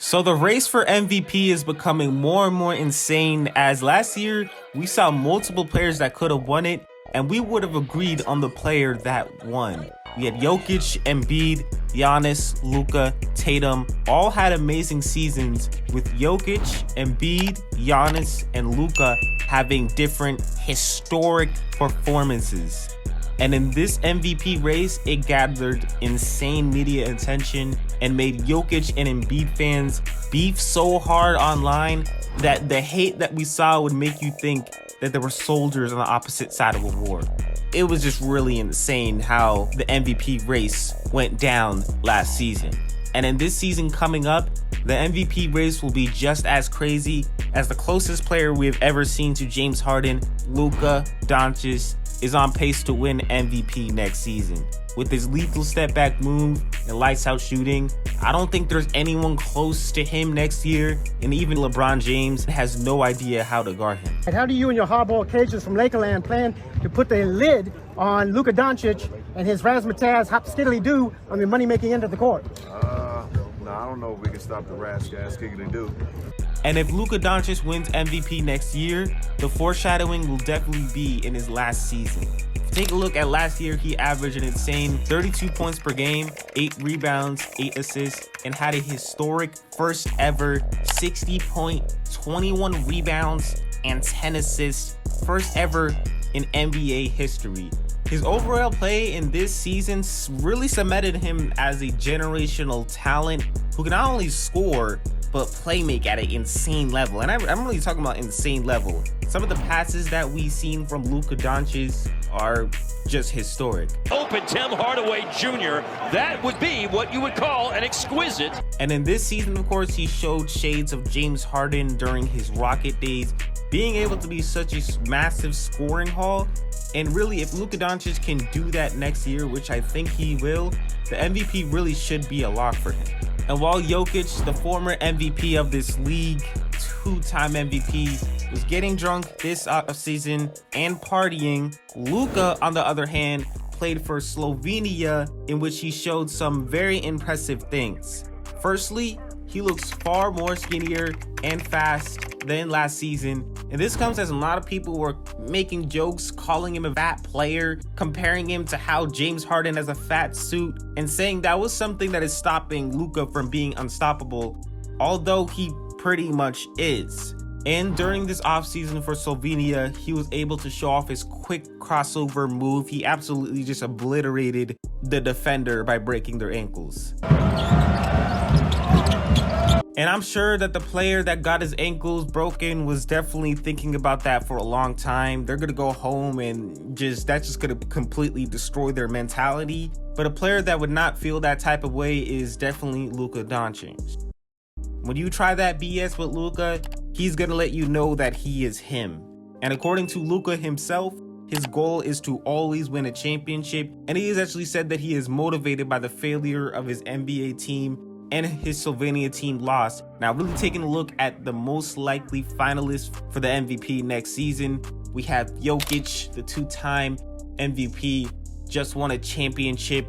So the race for MVP is becoming more and more insane, as last year we saw multiple players that could have won it, and we would have agreed on the player that won. We had Jokic, Embiid, Giannis, Luka, Tatum, all had amazing seasons, with Jokic, Embiid, Giannis, and Luka having different historic performances. And in this MVP race, it gathered insane media attention and made Jokic and Embiid fans beef so hard online that the hate that we saw would make you think that there were soldiers on the opposite side of a war. It was just really insane how the MVP race went down last season. And in this season coming up, the MVP race will be just as crazy, as the closest player we've ever seen to James Harden, Luka Doncic, is on pace to win MVP next season. With his lethal step back move and lights out shooting, I don't think there's anyone close to him next year, and even LeBron James has no idea how to guard him. And how do you and your hardball cages from Lakerland plan to put the lid on Luka Doncic and his razzmatazz hop skiddly do on the money-making end of the court? I don't know if we can stop the gas skiddly do. And if Luka Doncic wins MVP next year, the foreshadowing will definitely be in his last season. Take a look at last year. He averaged an insane 32 points per game, 8 rebounds, 8 assists, and had a historic first ever 60-point, 21 rebounds, and 10 assists, first ever in NBA history. His overall play in this season really cemented him as a generational talent who can not only score, but play make at an insane level. And I'm really talking about insane level. Some of the passes that we've seen from Luka Doncic are just historic. Open Tim Hardaway Jr., that would be what you would call an exquisite. And in this season, of course, he showed shades of James Harden during his Rocket days, being able to be such a massive scoring haul. And really, if Luka Doncic can do that next year, which I think he will, the MVP really should be a lock for him. And while Jokic, the former MVP of this league, two-time MVP, was getting drunk this offseason and partying, Luka, on the other hand, played for Slovenia, in which he showed some very impressive things. Firstly, he looks far more skinnier and fast than last season. And this comes as a lot of people were making jokes, calling him a fat player, comparing him to how James Harden has a fat suit, and saying that was something that is stopping Luka from being unstoppable, although he pretty much is. And during this offseason for Slovenia, he was able to show off his quick crossover move. He absolutely just obliterated the defender by breaking their ankles. And I'm sure that the player that got his ankles broken was definitely thinking about that for a long time. They're going to go home and that's just going to completely destroy their mentality. But a player that would not feel that type of way is definitely Luka Doncic. When you try that BS with Luka, he's going to let you know that he is him. And according to Luka himself, his goal is to always win a championship. And he has actually said that he is motivated by the failure of his NBA team and his Slovenia team lost. Now, really taking a look at the most likely finalists for the MVP next season, we have Jokic, the two-time MVP, just won a championship.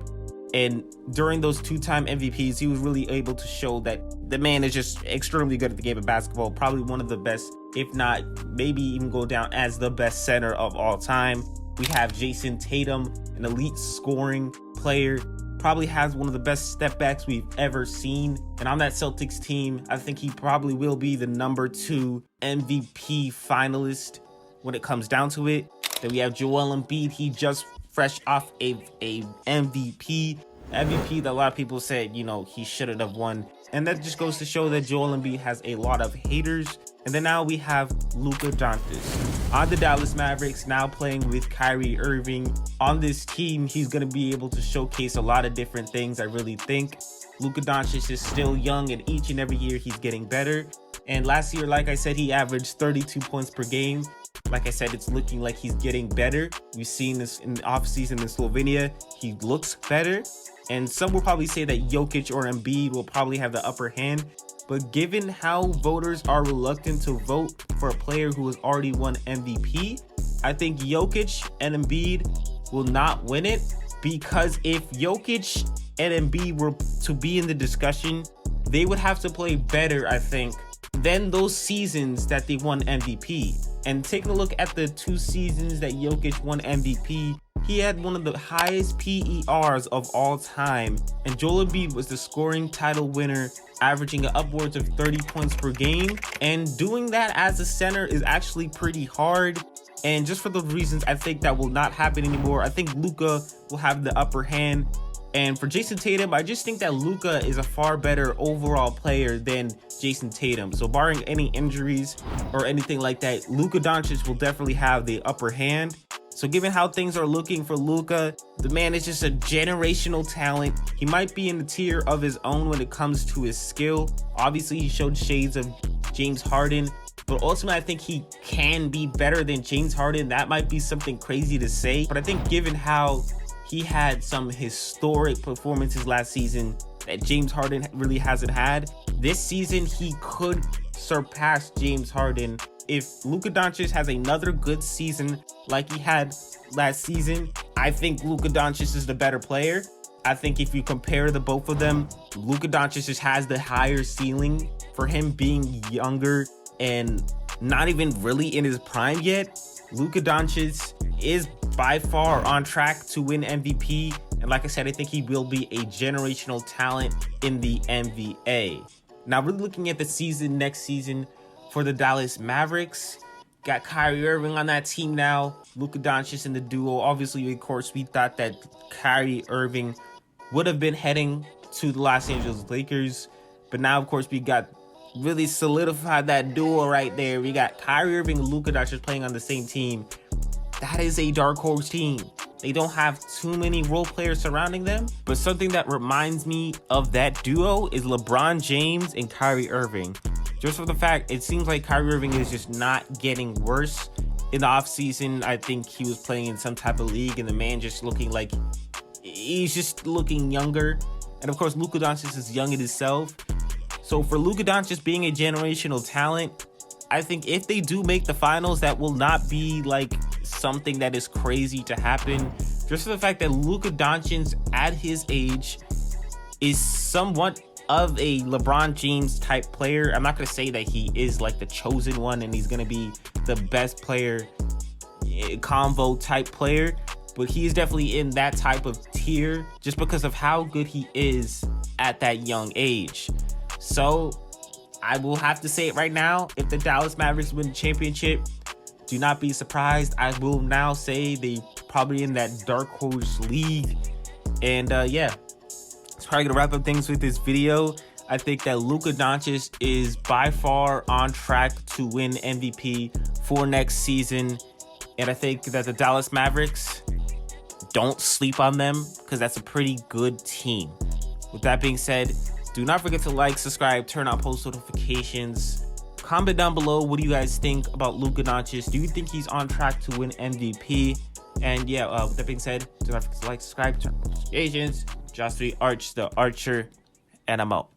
And during those two-time MVPs, he was really able to show that the man is just extremely good at the game of basketball. Probably one of the best, if not maybe even go down as the best center of all time. We have Jason Tatum, an elite scoring player, probably has one of the best step backs we've ever seen. And on that Celtics team, I think he probably will be the number 2 MVP finalist when it comes down to it. Then we have Joel Embiid. He just fresh off a MVP that a lot of people said, he shouldn't have won. And that just goes to show that Joel Embiid has a lot of haters. And then now we have Luka Doncic on the Dallas Mavericks, now playing with Kyrie Irving. On this team, he's going to be able to showcase a lot of different things, I really think. Luka Doncic is still young, and each and every year he's getting better. And last year, like I said, he averaged 32 points per game. Like I said, it's looking like he's getting better. We've seen this in the offseason in Slovenia. He looks better. And some will probably say that Jokic or Embiid will probably have the upper hand. But given how voters are reluctant to vote for a player who has already won MVP, I think Jokic and Embiid will not win it, because if Jokic and Embiid were to be in the discussion, they would have to play better, I think, than those seasons that they won MVP. And taking a look at the 2 seasons that Jokic won MVP, he had one of the highest PERs of all time. And Joel Embiid was the scoring title winner, averaging upwards of 30 points per game. And doing that as a center is actually pretty hard. And just for the reasons I think that will not happen anymore, I think Luka will have the upper hand. And for Jason Tatum, I just think that Luka is a far better overall player than Jason Tatum. So barring any injuries or anything like that, Luka Doncic will definitely have the upper hand. So given how things are looking for Luka, the man is just a generational talent. He might be in the tier of his own when it comes to his skill. Obviously, he showed shades of James Harden, but ultimately, I think he can be better than James Harden. That might be something crazy to say, but I think given how he had some historic performances last season that James Harden really hasn't had, this season he could surpass James Harden. If Luka Doncic has another good season like he had last season, I think Luka Doncic is the better player. I think if you compare the both of them, Luka Doncic just has the higher ceiling. For him being younger and not even really in his prime yet, Luka Doncic is by far on track to win MVP. And like I said, I think he will be a generational talent in the NBA. Now, really looking at the season next season for the Dallas Mavericks, got Kyrie Irving on that team now, Luka Doncic in the duo. Obviously, of course, we thought that Kyrie Irving would have been heading to the Los Angeles Lakers. But now, of course, we got really solidified that duo right there. We got Kyrie Irving and Luka Doncic playing on the same team. That is a dark horse team. They don't have too many role players surrounding them. But something that reminds me of that duo is LeBron James and Kyrie Irving. Just for the fact, it seems like Kyrie Irving is just not getting worse. In the offseason, I think he was playing in some type of league and the man just looking like he's just looking younger. And of course, Luka Doncic is young in himself. So for Luka Doncic being a generational talent, I think if they do make the finals, that will not be like something that is crazy to happen. Just for the fact that Luka Doncic at his age is somewhat of a LeBron James type player. I'm not going to say that he is like the chosen one and he's going to be the best player, combo type player, but he is definitely in that type of tier just because of how good he is at that young age. So I will have to say it right now. If the Dallas Mavericks win the championship, do not be surprised. I will now say they probably in that dark horse league. And yeah, it's probably gonna wrap up things with this video. I think that Luka Doncic is by far on track to win MVP for next season. And I think that the Dallas Mavericks, don't sleep on them because that's a pretty good team. With that being said, do not forget to like, subscribe, turn on post notifications. Comment down below, what do you guys think about Luka Doncic? Do you think he's on track to win MVP? And yeah, with that being said, do not forget to like, subscribe, turn on notifications. Josh 3 Arch, the Archer, and I'm out.